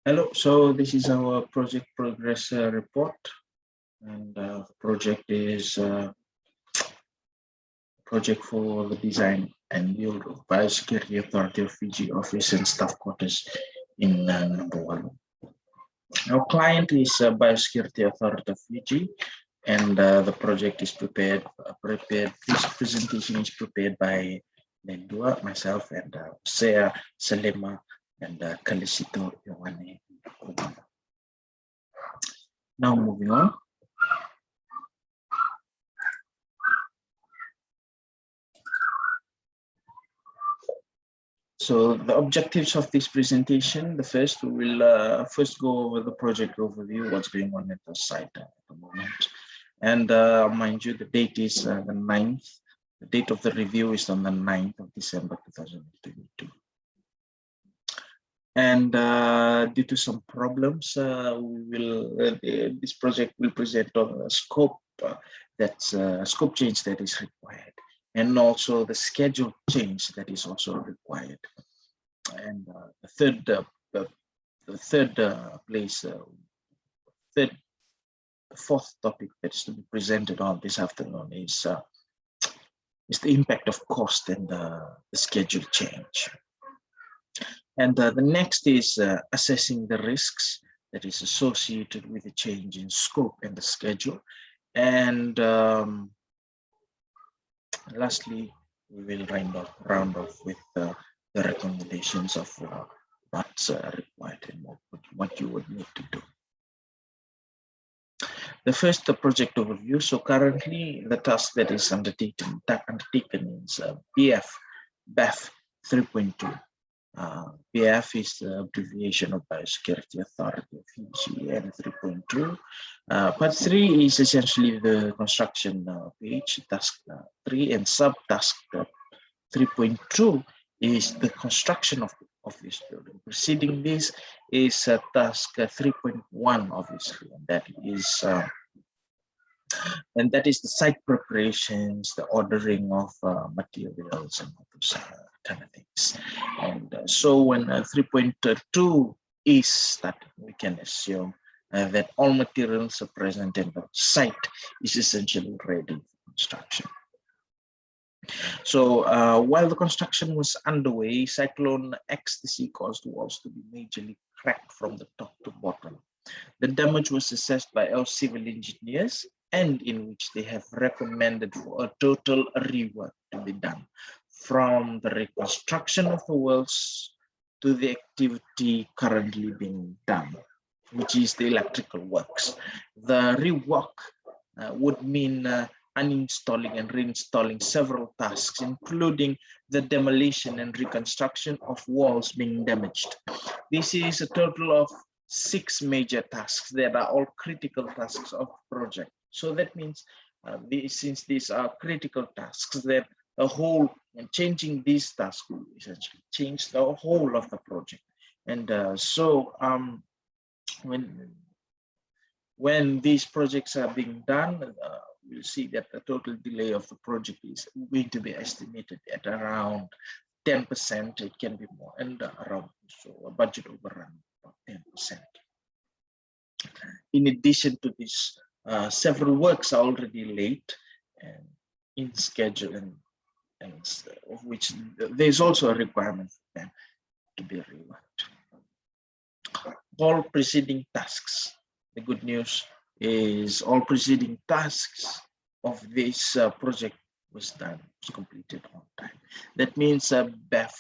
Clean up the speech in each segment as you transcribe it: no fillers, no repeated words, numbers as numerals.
Hello, so this is our project progress report, and the project is project for the design and build of Biosecurity Authority of Fiji office and staff quarters in number one. Our client is Biosecurity Authority of Fiji, and the project is prepared. This presentation is prepared by Lendua, myself, and Sea Salema, and Kalisito Yowane. Now moving on. So the objectives of this presentation, the first, we will first go over the project overview, what's going on at the site at the moment. And mind you, the date is the 9th. The date of the review is on the 9th of December 2022. And due to some problems, this project will present on a scope that's a scope change that is required, and also the schedule change that is also required. And the fourth topic that's to be presented on this afternoon is the impact of cost and the schedule change. And the next is assessing the risks that is associated with the change in scope and the schedule. And lastly, we will round off with the recommendations of what's required and what you would need to do. The first project overview. So currently, the task that is undertaken is BF 3.2. BF is the abbreviation of Biosecurity Authority of Fiji, and 3.2. Part 3 is essentially the construction page, task 3, and subtask 3.2 is the construction of this building. Preceding this is task 3.1, obviously, and that is the site preparations, the ordering of materials, and all those kind of things. And so when 3.2 is started, we can assume that all materials are present and the site is essentially ready for construction. So while the construction was underway, Cyclone Ecstasy caused walls to be majorly cracked from the top to bottom. The damage was assessed by our civil engineers, and in which they have recommended for a total rework to be done, from the reconstruction of the walls to the activity currently being done, which is the electrical works. The rework would mean uninstalling and reinstalling several tasks, including the demolition and reconstruction of walls being damaged. This is a total of 6 major tasks that are all critical tasks of the project. So that means since these are critical tasks, that the whole and changing these tasks will essentially change the whole of the project. And when these projects are being done, we'll see that the total delay of the project is going to be estimated at around 10%. It can be more, and around so a budget overrun of 10%. In addition to this, several works are already late and in schedule, and of which there's also a requirement for them to be reworked. All preceding tasks. The good news is all preceding tasks of this project was completed on time. That means BEF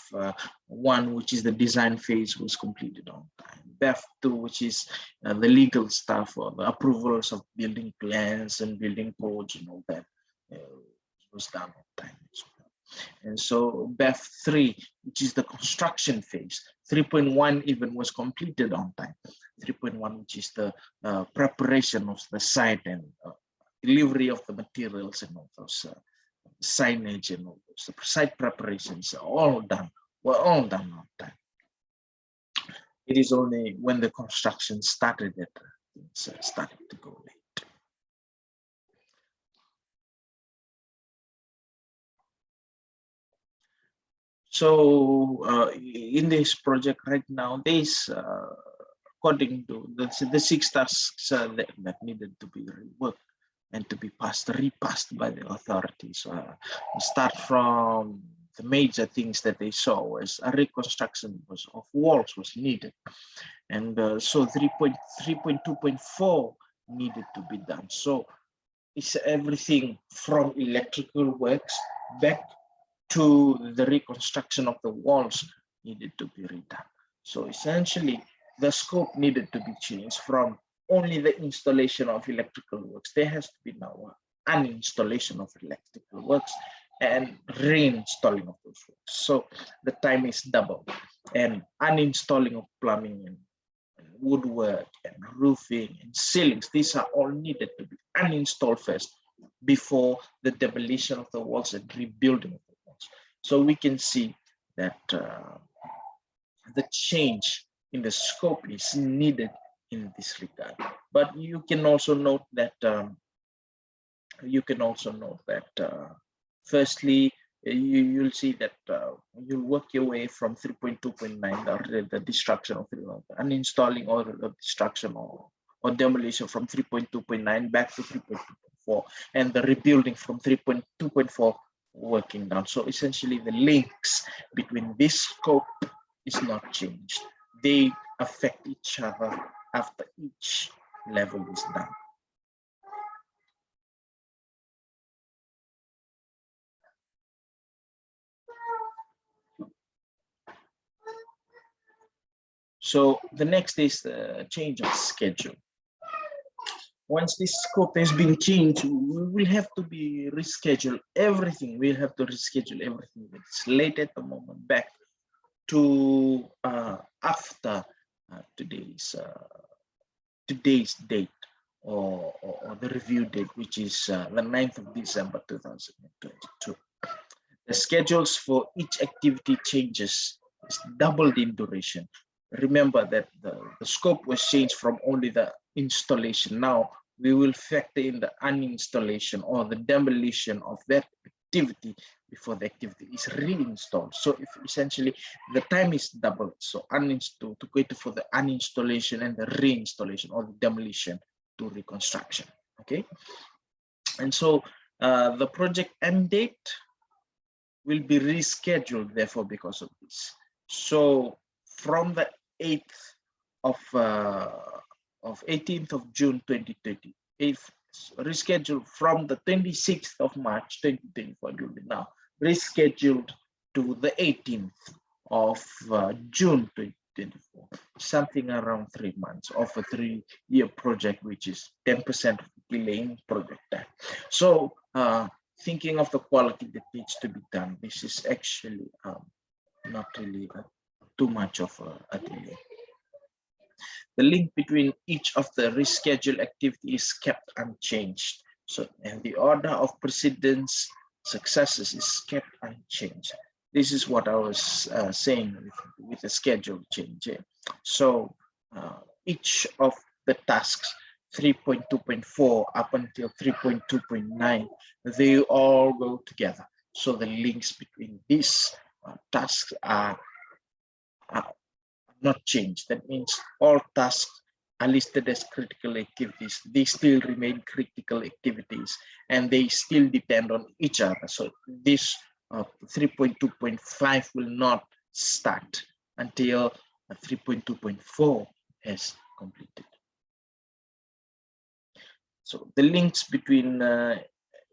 1, which is the design phase, was completed on time. BEF 2, which is the legal stuff, or the approvals of building plans and building codes and all that, was done on time as well. And so BEF 3, which is the construction phase, 3.1 even was completed on time. 3.1, which is the preparation of the site and delivery of the materials and all those signage and all those site preparations are all done. Were all done on time. It is only when the construction started that things started to go late. So in this project right now, there's according to the 6 tasks that needed to be reworked and to be repassed by the authorities. Start from the major things that they saw was a reconstruction of walls was needed. And so 3.2.4 needed to be done. So it's everything from electrical works back to the reconstruction of the walls needed to be redone. So essentially, the scope needed to be changed from only the installation of electrical works. There has to be now an installation of electrical works and reinstalling of those works. So the time is double, and uninstalling of plumbing and woodwork and roofing and ceilings, these are all needed to be uninstalled first before the demolition of the walls and rebuilding of the walls. So we can see that the change in the scope is needed in this regard. But you can also note that firstly, you'll see that you'll work your way from 3.2.9, the destruction of uninstalling or the destruction or demolition from 3.2.9 back to 3.2.4, and the rebuilding from 3.2.4 working down. So essentially the links between this scope is not changed. They affect each other after each level is done. So the next is the change of schedule. Once this scope has been changed, we will have to be reschedule everything. We'll have to reschedule everything that's late at the moment back to after today's date or the review date, which is the 9th of December 2022. The schedules for each activity changes is doubled in duration. Remember that the scope was changed from only the installation. Now we will factor in the uninstallation or the demolition of that activity before the activity is reinstalled. So if essentially the time is doubled, so uninstall to cater for the uninstallation and the reinstallation or the demolition to reconstruction. Okay, and so the project end date will be rescheduled therefore because of this. So from the 18th of June 2020, rescheduled from the 26th of March 2024, will be now rescheduled to the 18th of June 2024, something around 3 months of a 3-year project, which is 10% delay in project time. So thinking of the quality that needs to be done, this is actually not really too much of a delay. The link between each of the rescheduled activities is kept unchanged. So, and the order of precedence successes is kept unchanged. This is what I was saying with the schedule change. So each of the tasks 3.2.4 up until 3.2.9, they all go together. So the links between these tasks are not changed. That means all tasks are listed as critical activities. They still remain critical activities and they still depend on each other. So this 3.2.5 will not start until 3.2.4 has completed. So the links between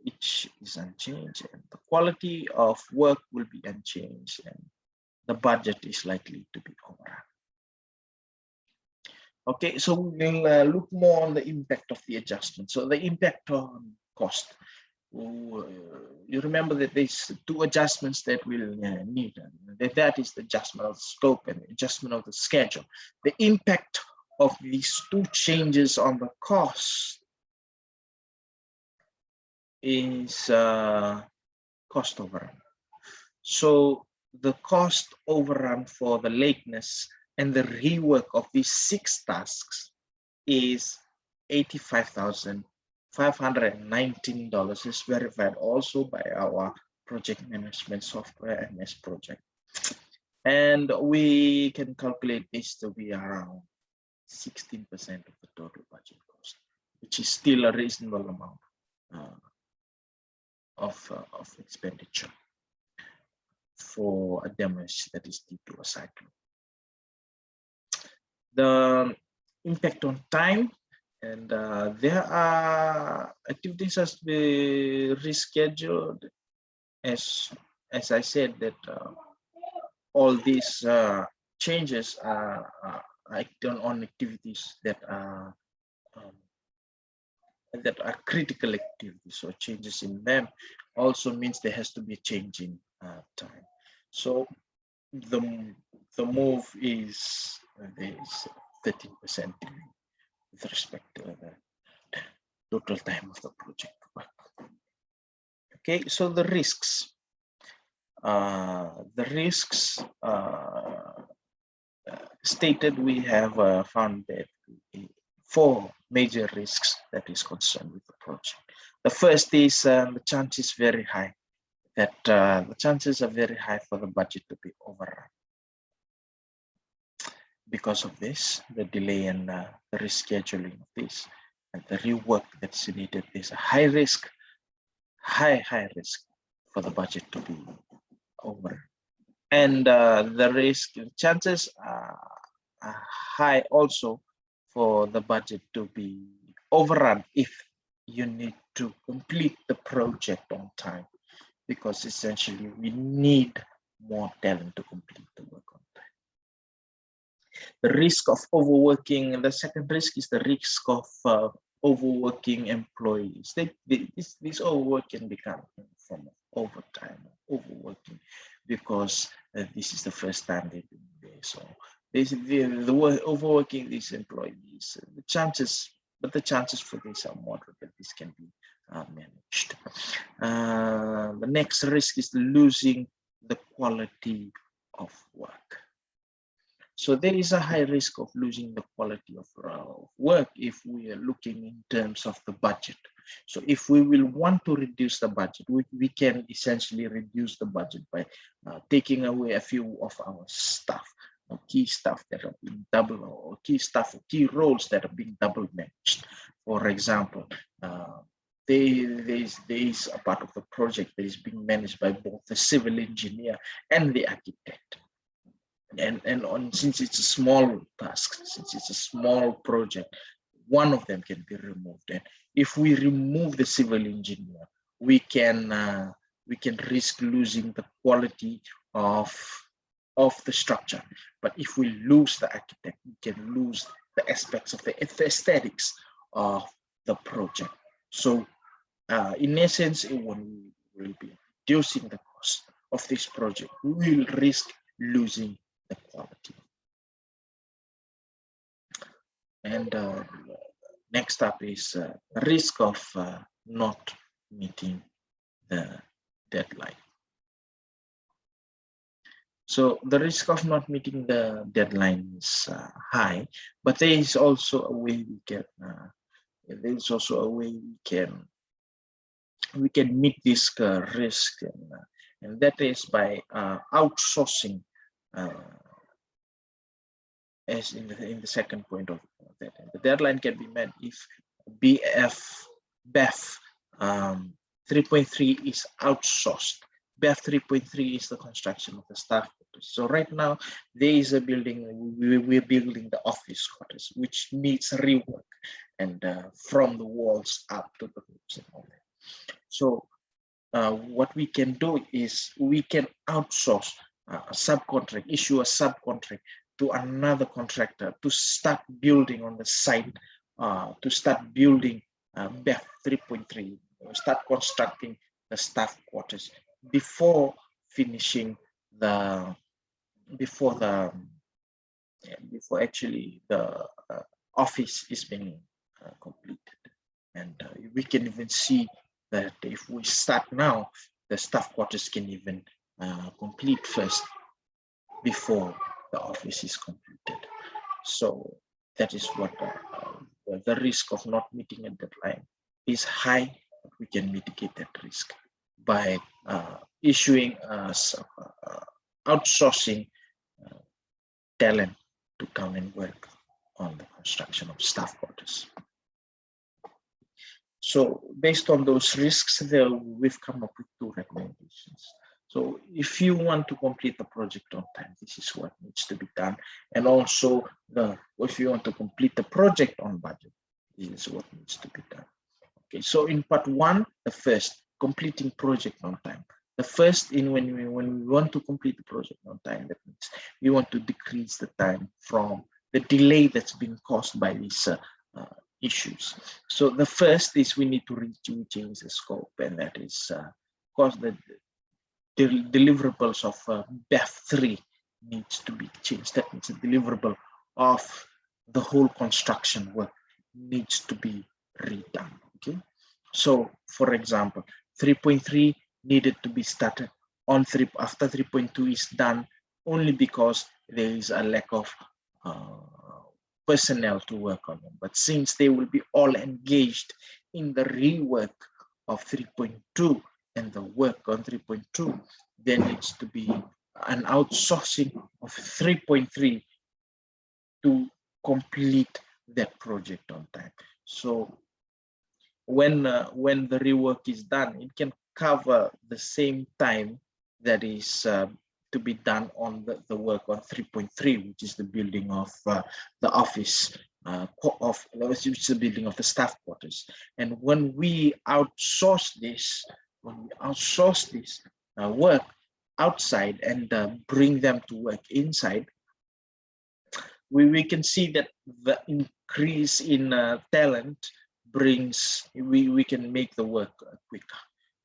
each is unchanged, and the quality of work will be unchanged, and the budget is likely to be overrun. Okay, so we'll look more on the impact of the adjustment. So the impact on cost. You remember that there's 2 adjustments that we'll need. That is the adjustment of the scope and the adjustment of the schedule. The impact of these 2 changes on the cost is cost overrun. So the cost overrun for the lateness and the rework of these 6 tasks is $85,519, is verified also by our project management software MS Project. And we can calculate this to be around 16% of the total budget cost, which is still a reasonable amount of expenditure for a damage that is due to a cyclone. The impact on time, and there are activities has to be rescheduled. As I said, that all these changes are done on activities that are critical activities. So changes in them also means there has to be a change in time. So the move is 13% with respect to the total time of the project work. Okay, so the risks. Stated, we have found that 4 major risks that is concerned with the project. The first is the chances very high that the chances are very high for the budget to be overrun. Because of this, the delay and the rescheduling of this and the rework that's needed, there's a high risk for the budget to be over. And the chances are high also for the budget to be overrun if you need to complete the project on time, because essentially we need more talent to complete the work on time. The risk of overworking, and the second risk is the risk of overworking employees. This overwork can become in the form of overtime, overworking, because this is the first time they've been there. So basically, the overworking these employees, the chances for this are moderate that this can be managed. The next risk is losing the quality of work. So there is a high risk of losing the quality of work if we are looking in terms of the budget. So if we will want to reduce the budget, we can essentially reduce the budget by taking away a few of our staff, key staff that are being double, or key roles that are being double managed. For example, there is a part of the project that is being managed by both the civil engineer and the architect. And since it's a small task, since it's a small project, one of them can be removed. And if we remove the civil engineer, we can risk losing the quality of the structure. But if we lose the architect, we can lose the aspects of the aesthetics of the project. So in essence, when we will be reducing the cost of this project, we will risk losing the quality. And next up is risk of not meeting the deadline. So the risk of not meeting the deadline is high, but there is also a way we can meet this risk, and that is by outsourcing. As in the second point of that, the deadline can be met if BEF 3.3 is outsourced. BEF 3.3 is the construction of the staff quarters. So right now there is a building, we're building the office quarters, which needs rework, and from the walls up to the roofs and all that. So what we can do is we can outsource a subcontract, issue a subcontract to another contractor to start building on the site, to start building BEF 3.3, start constructing the staff quarters before finishing before actually the office is being completed. And we can even see that if we start now, the staff quarters can even complete first before the office is completed. So that is what the risk of not meeting a deadline is high, but we can mitigate that risk by issuing outsourcing talent to come and work on the construction of staff quarters. So based on those risks, we've come up with 2 recommendations. So if you want to complete the project on time, this is what needs to be done. And also, if you want to complete the project on budget, this is what needs to be done. Okay, so in part 1, the first, completing project on time. The first, when we want to complete the project on time, that means we want to decrease the time from the delay that's been caused by these issues. So the first is we need to change the scope, and that is cause the deliverables of BEF3 needs to be changed. That means the deliverable of the whole construction work needs to be redone. Okay, so for example, 3.3 needed to be started on after 3.2 is done, only because there is a lack of personnel to work on them. But since they will be all engaged in the rework of 3.2 and the work on 3.2, there needs to be an outsourcing of 3.3 to complete that project on time. So when the rework is done, it can cover the same time that is to be done on the work on 3.3, which is the building of the office which is the building of the staff quarters. And when we outsource this, work outside and bring them to work inside, we can see that the increase in talent brings, we can make the work quicker.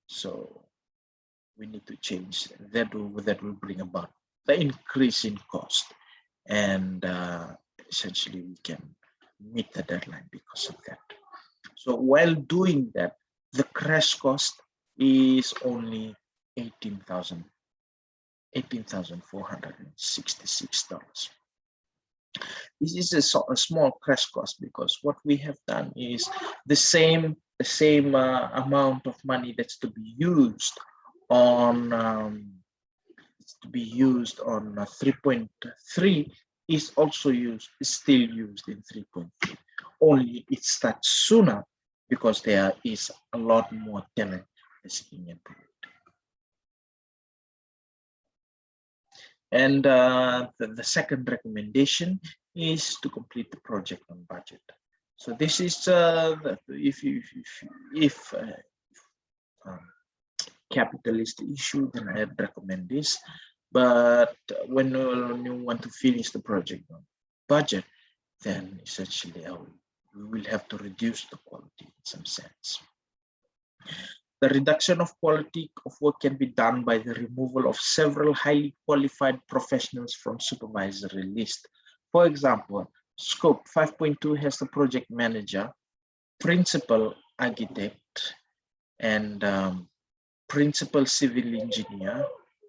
So we need to change that. Will bring about the increase in cost, and essentially we can meet the deadline because of that. So while doing that, the crash cost is only $18,466. This is a small crash cost, because what we have done is the same amount of money that's to be used on 3.3 is still used in 3.3. Only it starts sooner because there is a lot more talent that's being employed. And the second recommendation is to complete the project on budget. So this is if capital is the issue, then I'd recommend this. But when you want to finish the project on budget, then essentially we will have to reduce the quality in some sense. The reduction of quality of work can be done by the removal of several highly qualified professionals from supervisory list. For example, scope 5.2 has the project manager, principal architect, and principal civil engineer,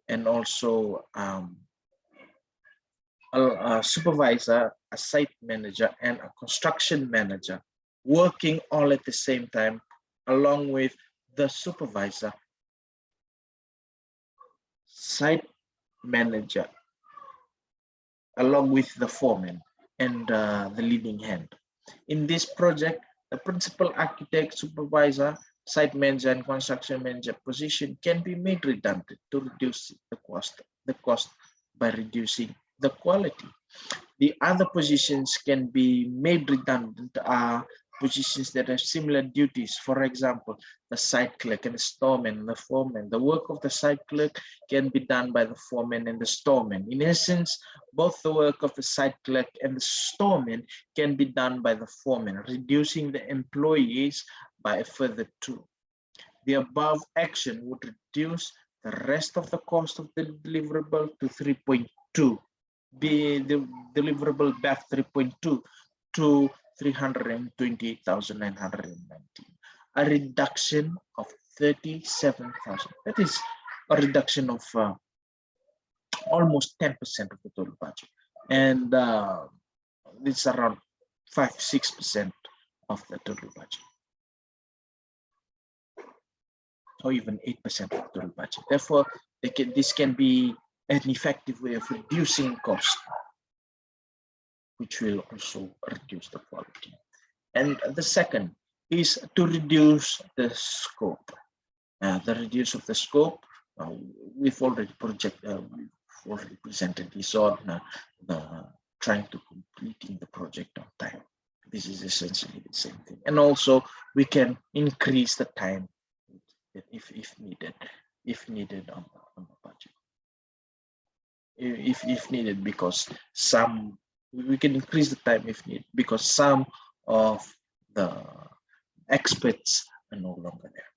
and also a supervisor, a site manager, and a construction manager working all at the same time, along with the supervisor, site manager, along with the foreman and the leading hand. In this project, the principal architect, supervisor, site manager, and construction manager position can be made redundant to reduce the cost by reducing the quality. The other positions can be made redundant are positions that have similar duties. For example, the site clerk and the storeman and the foreman. The work of the site clerk can be done by the foreman and the storeman. In essence, both the work of the site clerk and the storeman can be done by the foreman, reducing the employees by a further 2. The above action would reduce the rest of the cost of the deliverable to 3.2. Be the deliverable BEF 3.2 to 328,919, a reduction of 37,000. That is a reduction of almost 10% of the total budget, and it's around 5-6% of the total budget, or even 8% of the total budget. Therefore, this can be an effective way of reducing cost which will also reduce the quality. And the second is to reduce the scope. The reduce of the scope, we've already presented this on the trying to completing the project on time. This is essentially the same thing. And also we can increase the time if needed on the budget. If needed, because we can increase the time if needed, because some of the experts are no longer there.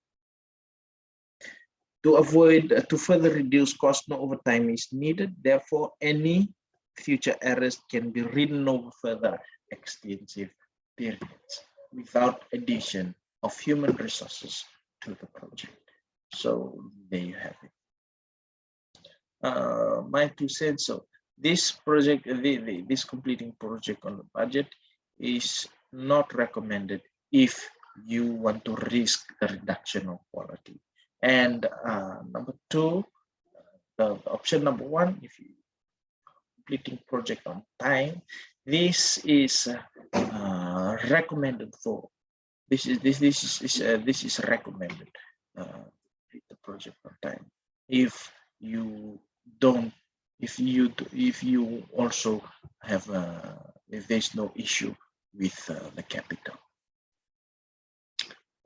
To further reduce cost, no overtime is needed. Therefore, any future errors can be written over further extensive periods without addition of human resources to the project. So there you have it. My 2 cents. So this project, this completing project on the budget is not recommended if you want to risk the reduction of quality. And number 2, the option number 1, if you completing project on time, this is recommended for. This is recommended the project on time. If you don't, if you also have if there's no issue with the capital.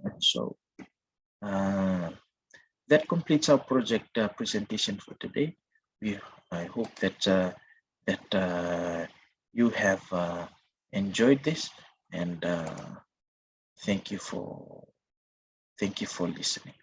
And so that completes our project presentation for today. I hope that you have enjoyed this, and thank you for listening.